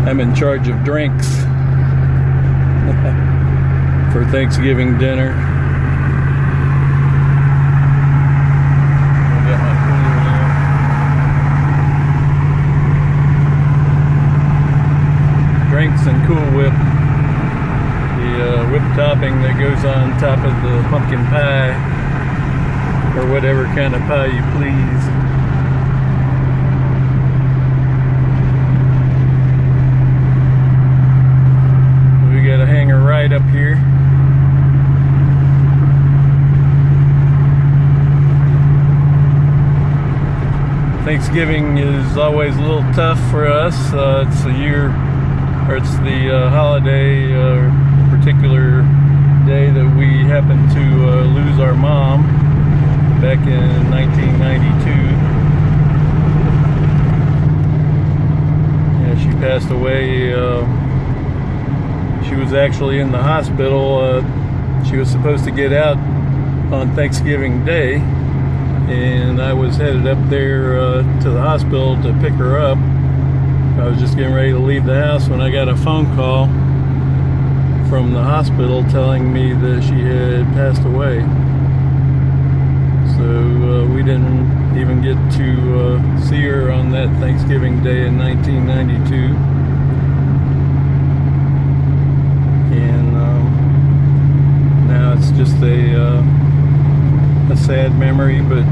I'm in charge of drinks for Thanksgiving dinner. I got my cooler there. Drinks and Cool Whip. The whip topping that goes on top of the pumpkin pie, or whatever kind of pie you please. We got a hanger right up here. Thanksgiving is always a little tough for us. It's the year, or it's the holiday, particular day that we happened to lose our mom back in 1992. Yeah, she passed away. She was actually in the hospital. She was supposed to get out on Thanksgiving Day, and I was headed up there to the hospital to pick her up. I was just getting ready to leave the house when I got a phone call from the hospital telling me that she had passed away. So we didn't even get to see her on that Thanksgiving Day in 1992. And now it's just a sad memory, but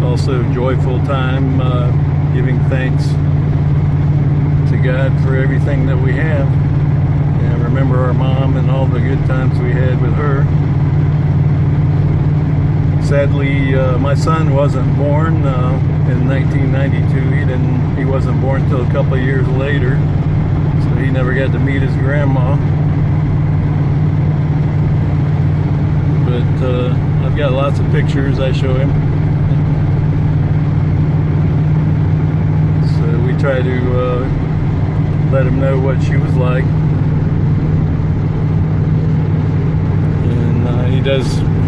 also a joyful time, giving thanks to God for everything that we have. And remember our mom and all the good times we had with her. Sadly, my son wasn't born in 1992. He wasn't born until a couple of years later, so he never got to meet his grandma. But I've got lots of pictures I show him. So we try to let him know what she was like.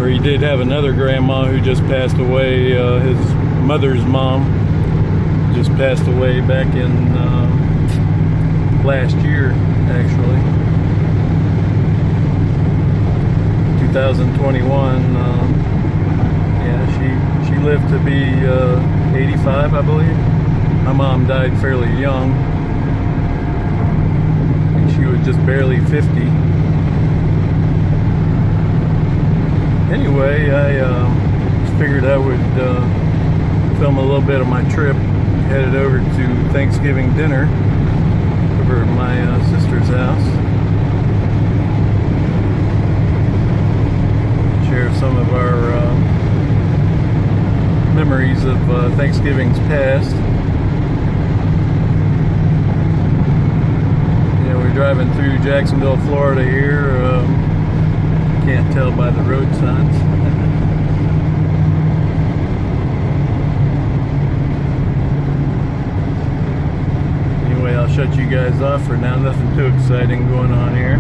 He did have another grandma who just passed away. His mother's mom just passed away back in last year, actually, 2021. Yeah, she lived to be 85, I believe. My mom died fairly young. I think she was just barely 50. Anyway, I figured I would film a little bit of my trip, headed over to Thanksgiving dinner over at my sister's house. Share some of our memories of Thanksgivings past. Yeah, we're driving through Jacksonville, Florida here. Can't tell by the road signs. Anyway, I'll shut you guys off for now. Nothing too exciting going on here.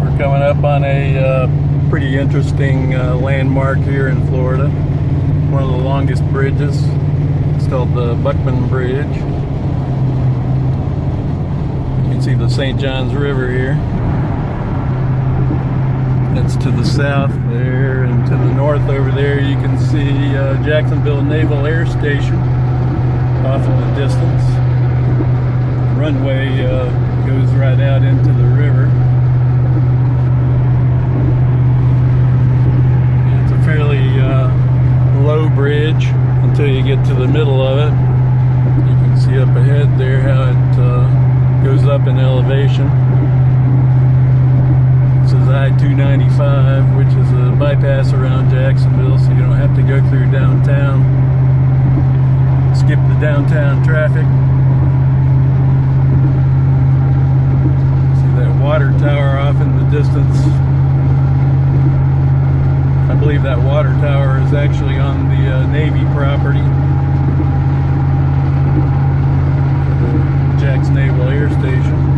We're coming up on a pretty interesting landmark here in Florida. One of the longest bridges. It's called the Buckman Bridge. You can see the St. Johns River here. That's to the south there, and to the north over there you can see Jacksonville Naval Air Station off in the distance. The runway goes right out into the river. It's a fairly low bridge until you get to the middle of it. You can see up ahead there how it goes up in elevation. This is I-295, which is a bypass around Jacksonville, so you don't have to go through downtown. Skip the downtown traffic. See that water tower off in the distance. I believe that water tower is actually on the Navy property. Jack's Naval Air Station.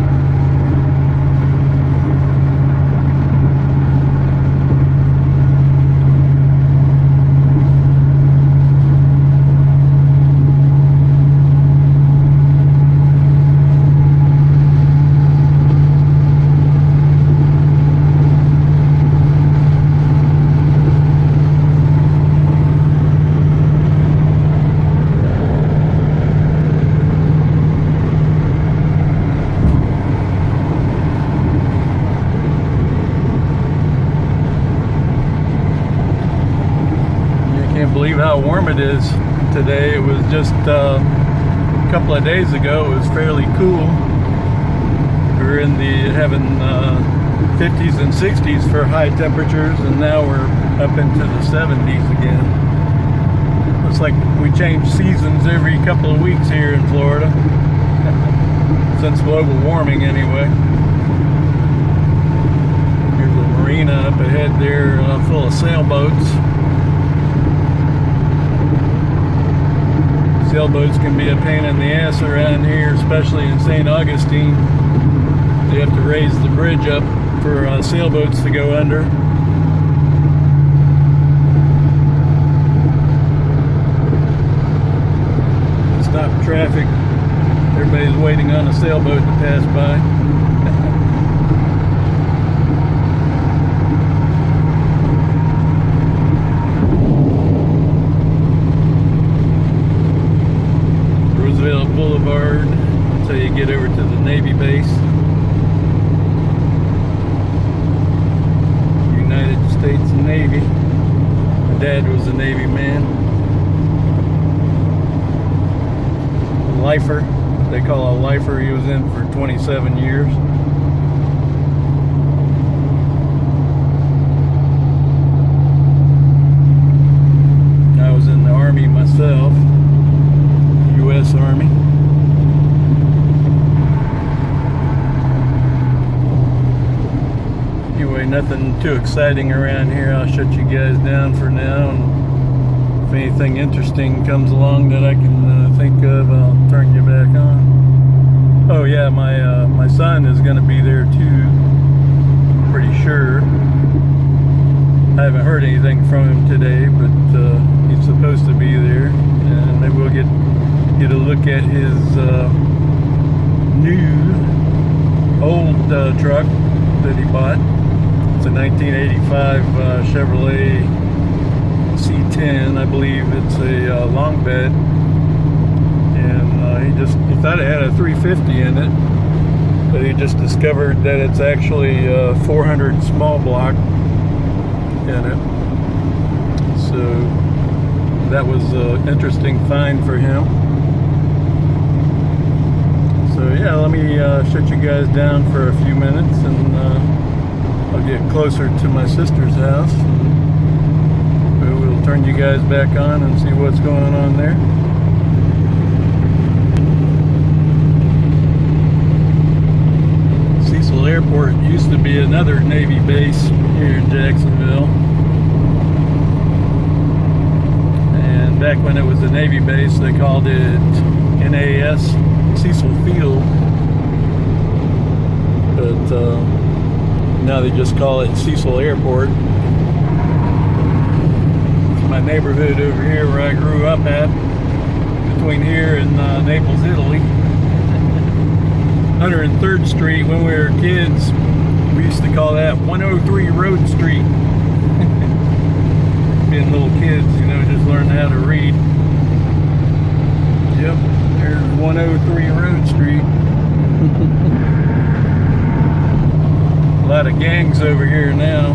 believe how warm it is today. It was just a couple of days ago, it was fairly cool. We were in the having 50s and 60s for high temperatures, and now we're up into the 70s again. Looks like we change seasons every couple of weeks here in Florida, since global warming anyway. Here's a marina up ahead there, full of sailboats. Sailboats can be a pain in the ass around here, especially in St. Augustine. You have to raise the bridge up for sailboats to go under. Stop traffic. Everybody's waiting on a sailboat to pass by. Roosevelt Boulevard. That's how you get over to the Navy base. United States Navy. My dad was a Navy man. Lifer, they call a lifer. He was in for 27 years. I was in the Army myself, U.S. Army. Anyway, nothing too exciting around here. I'll shut you guys down for now, and if anything interesting comes along that I can think of, I'll turn you back on. Oh yeah, my son is going to be there too, pretty sure. I haven't heard anything from him today, but he's supposed to be there, and maybe we'll get a look at his new old truck that he bought. It's a 1985 Chevrolet C10, I believe. It's a long bed, and he thought it had a 350 in it, but he just discovered that it's actually a 400 small block in it. So that was an interesting find for him. So yeah, let me shut you guys down for a few minutes, and I'll get closer to my sister's house. We'll turn you guys back on and see what's going on there. Cecil Airport used to be another Navy base here in Jacksonville. And back when it was a Navy base, they called it NAS Cecil Field. But now they just call it Cecil Airport. My neighborhood over here where I grew up at, between here and Naples, Italy. 103rd Street, when we were kids, we used to call that 103 Road Street. Being little kids, you know, just learning how to read. Yep, there's 103 Road Street. A lot of gangs over here now.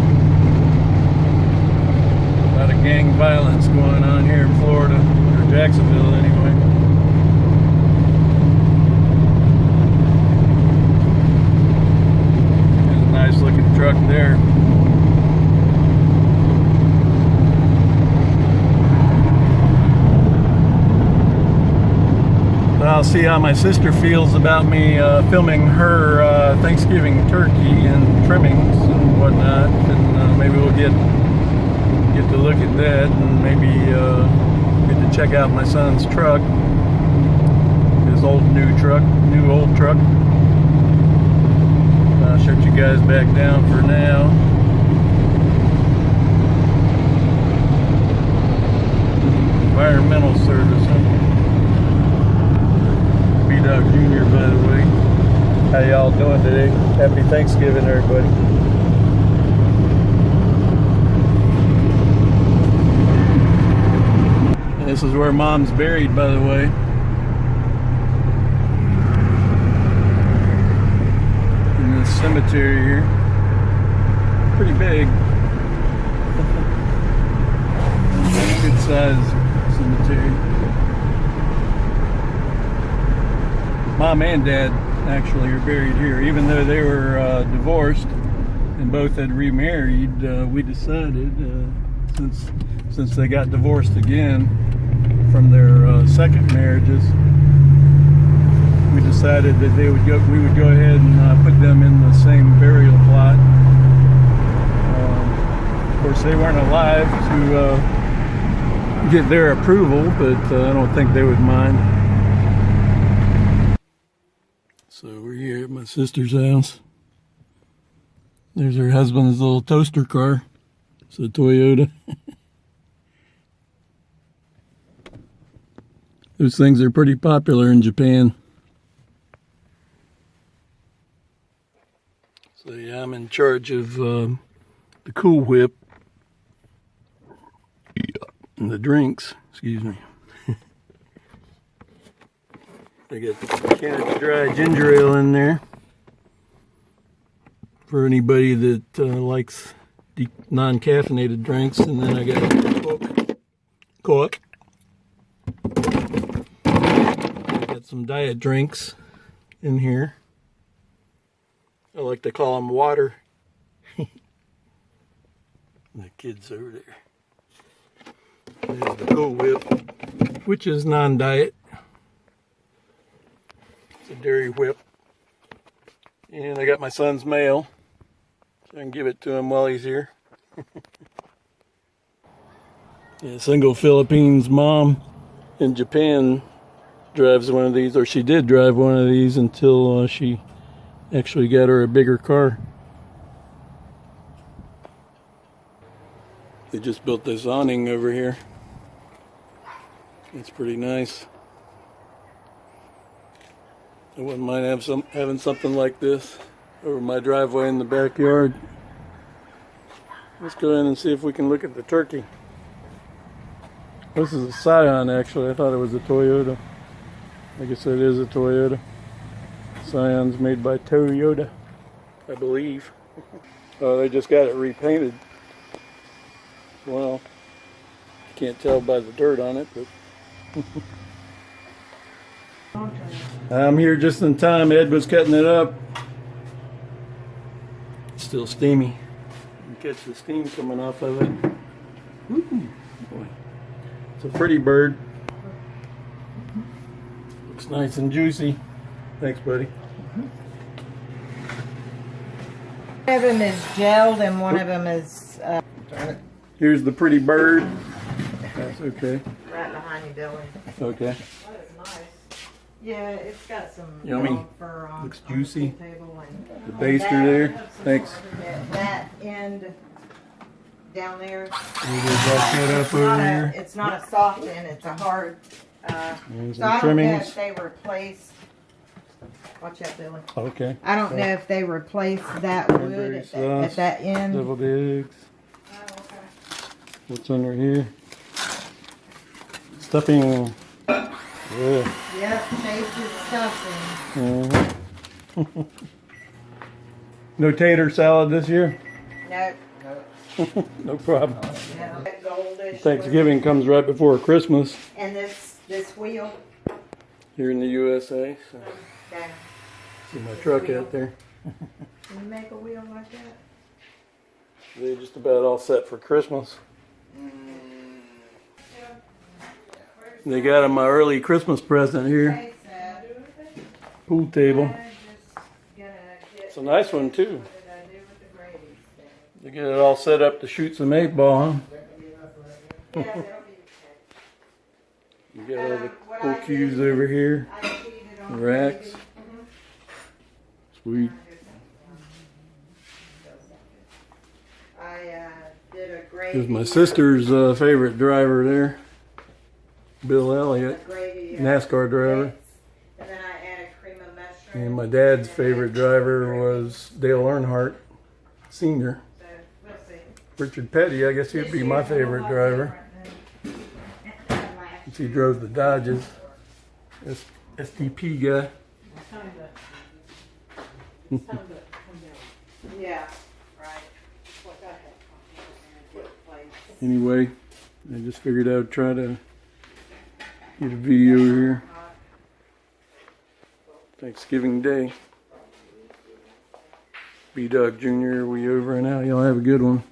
A lot of gang violence going on here in Florida, or Jacksonville anyway. There's a nice looking truck there. I'll see how my sister feels about me filming her Thanksgiving turkey and trimmings and whatnot, and maybe we'll get to look at that, and maybe get to check out my son's truck, his new old truck. I'll shut you guys back down for now. Environmental service, huh? B-Dog Jr., by the way. How y'all doing today? Happy Thanksgiving, everybody. And this is where Mom's buried, by the way. In this cemetery here. Pretty big. Good size cemetery. Mom and Dad actually are buried here, even though they were divorced and both had remarried. We decided, since they got divorced again from their second marriages, we decided that we would go ahead and put them in the same burial plot. Of course, they weren't alive to get their approval, but I don't think they would mind. So we're here at my sister's house. There's her husband's little toaster car. It's a Toyota. Those things are pretty popular in Japan. So yeah, I'm in charge of the Cool Whip and the drinks. Excuse me. I got Canada Dry ginger ale in there for anybody that likes non-caffeinated drinks, and then I got Coke. I got some diet drinks in here. I like to call them water. The kids over there. There's the Cool Whip, which is non-diet. It's a dairy whip. And I got my son's mail, so I can give it to him while he's here. Yeah, single Philippines mom in Japan drives one of these, or she did drive one of these until she actually got her a bigger car. They just built this awning over here. It's pretty nice. I wouldn't mind having something like this over my driveway in the backyard. Let's go in and see if we can look at the turkey. This is a Scion, actually. I thought it was a Toyota. I guess it is a Toyota. Scion's made by Toyota, I believe. Oh, they just got it repainted. Well, can't tell by the dirt on it, but I'm here just in time. Ed was cutting it up. It's still steamy. You can catch the steam coming off of it. Woo, boy. It's a pretty bird. Looks nice and juicy. Thanks, buddy. One of them is gelled and one of them is... Here's the pretty bird. That's okay. Right behind you, Billy. Okay. That is nice. Yeah, it's got some Yummy. fur on. Looks juicy. The table and The baster there. Thanks. that end down there. We just got that up over here. It's not a soft end, it's a hard. And So I some don't know trimmings. if they replaced. Watch out, Billy. Okay. I don't know if they replaced that wood at that end. Deviled eggs. Oh, okay. What's under here? Stuffing. Yeah. Yep, tasted stuffing. No tater salad this year? Nope. No problem. No. That goldish Thanksgiving comes right before Christmas and this wheel. here in the USA. So Okay. see my truck out there. Can you make a wheel like that? They're just about all set for Christmas. They got them my early Christmas present here. Hey, Seth. Pool table. I'm just gonna get. It's a nice one too. What did I do with the gravy? They get it all set up to shoot some 8-ball, huh? Yeah, that'll be You got all the pool cues over here. okay. I cheated on Racks. gravy. Sweet. I did a gravy. This is my sister's favorite driver there. Bill Elliott, gravy, NASCAR driver. And then I added cream of mushroom. And my dad's favorite driver was Dale Earnhardt, Sr. So we'll see. Richard Petty, I guess he'd be my favorite driver. Since he drove the Dodges. STP guy. Yeah, right. Anyway, I just figured I would try to get a video here. Thanksgiving Day. B-Dog Jr., we over and out. Y'all have a good one.